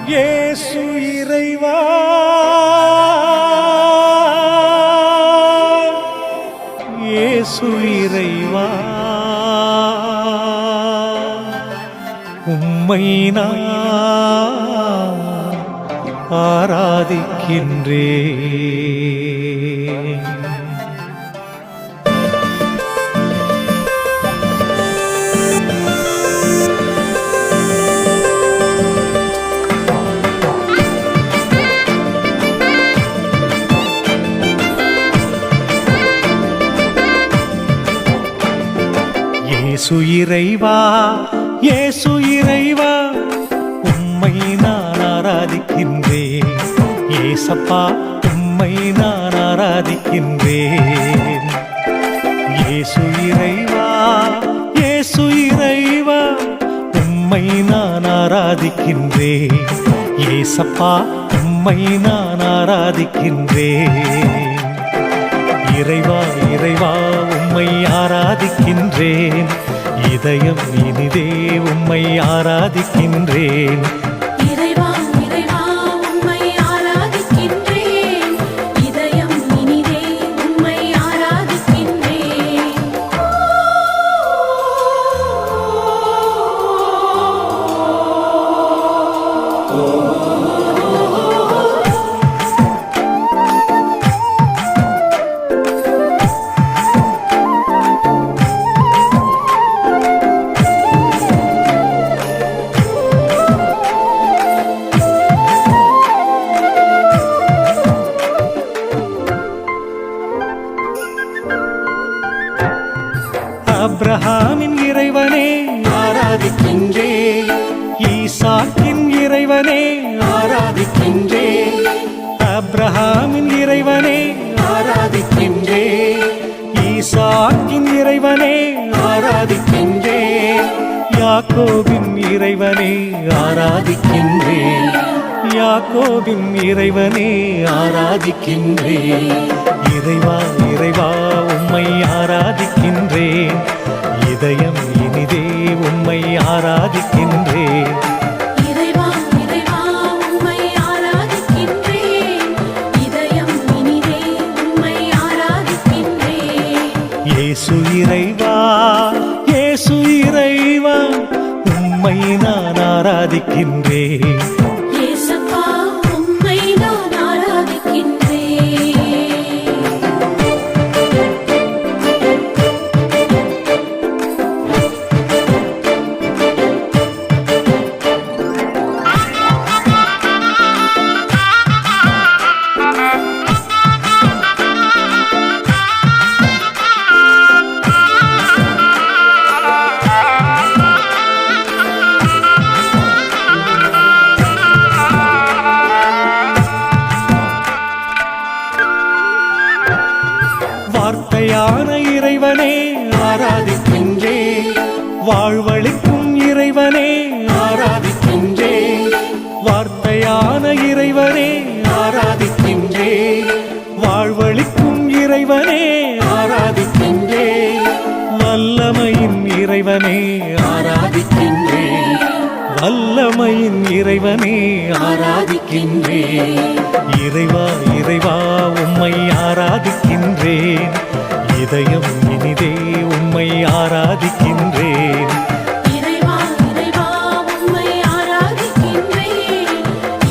இயேசு இறைவா, இயேசு இறைவா, உம்மை நான் ஆராதிக்கின்றேன். இயேசு இறைவா, இயேசு இறைவா, உம்மை நான் ஆராதிக்கின்றேன். இயேசப்பா, உம்மை நான் ஆராதிக்கின்றேன். இயேசு இறைவா, இயேசு இறைவா, உம்மை நான் ஆராதிக்கின்றேன். இயேசப்பா, உம்மை நான் ஆராதிக்கின்றேன். இறைவா, இறைவா, உம்மை ஆராதிக்கின்றேன். இதயம் இனிதே உம்மை ஆராதிக்கின்றேன். இறைவா, இறைவா, உம்மை ஆராதிக்கின்றேன். இதயம் இனிதே உம்மை ஆராதிக்கின்றேன். அப்ரஹாமின் இறைவனே ஆராதிக்கின்றேன். ஈசாக்கின் இறைவனே ஆராதிக்கின்றேன். அப்ரஹாமின் இறைவனே ஆராதிக்கின்றேன். ஈசாக்கின் இறைவனே ஆராதிக்கின்றேன். யாக்கோபின் இறைவனே ஆராதிக்கின்றேன். யாக்கோபின் இறைவனே ஆராதிக்கின்றேன். இறைவா, இறைவா, உம்மை ஆராதிக்கின்றேன். இதயம் இனிதே உம்மை ஆராதிக்கின்றேன். இறைவா, இறைவா, உம்மை ஆராதிக்கின்றேன். இதயம் இனிதே உம்மை ஆராதிக்கின்றேன். இயேசு இறைவா, இயேசு இறைவா, உம்மை நான் ஆராதிக்கின்றேன். இயேசப்பா, உம்மை நான் ஆராதிக்கின்றேன். வார்த்தையான இறைவனே ஆராதிக்கின்றேன். வாழ்வளிக்கும் இறைவனே ஆராதிக்கின்றேன். வார்த்தையான இறைவனே ஆராதிக்கின்றேன். வாழ்வளிக்கும் இறைவனே ஆராதிக்கின்றேன். வல்லமையின் இறைவனே ஆராதிக்கின்றேன். வல்லமையின் இறைவனே ஆராதிக்கின்றேன். இறைவா, இறைவா, உம்மை ஆராதிக்கின்றேன். இதயம் இனிதே உம்மை ஆராதிக்கின்றேன். இறைவா, இறைவா, உம்மை ஆராதிக்கின்றேன்.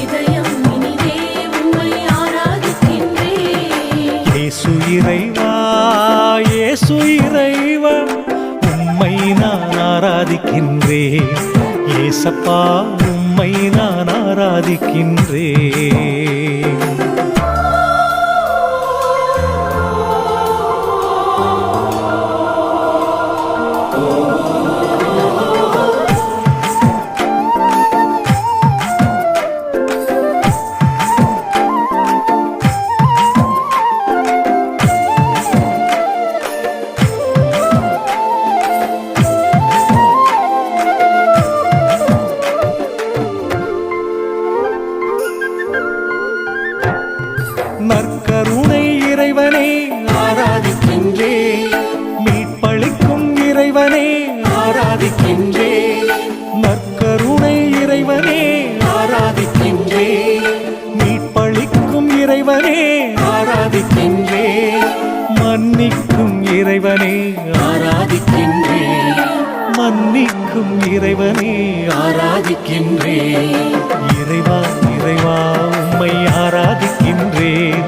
இதயம் இனிதே உம்மை ஆராதிக்கின்றேன். இயேசு இறைவா, இயேசு இறைவா, உம்மை நான் ஆராதிக்கின்றேன். இயேசப்பா, உம்மை நான் ஆராதிக்கின்றேன். இறைவனே ஆராதிக்கின்றேன் மன்னிக்கும் இறைவனே ஆராதிக்கின்றேன் இறைவா இறைவா உம்மை ஆராதிக்கின்றேன்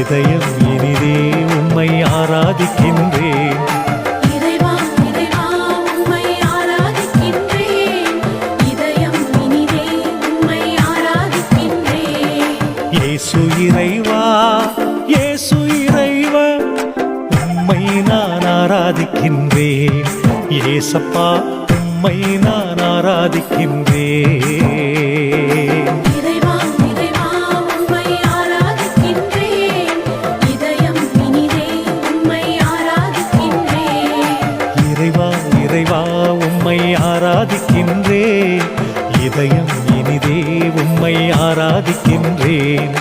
இதயம் இனிதே உம்மை ஆராதிக்கின்றேன் இறைவா இறைவா உம்மை ஆராதிக்கின்றேன் இதயம் இனிதே உம்மை ஆராதிக்கின்றேன் இயேசு இறைவா இயேசு இறைவா உம்மை நான் ஆராதிக்கின்றேன் இயேசப்பா உம்மை நான் ஆராதிக்கின்றேன் இறைவா இறைவா உம்மை ஆராதிக்கின்றேன் இதயம் இனிதே உம்மை ஆராதிக்கின்றேன் இறைவா இறைவா உம்மை ஆராதிக்கின்றேன் இதயம் இனிதே உம்மை ஆராதிக்கின்றேன்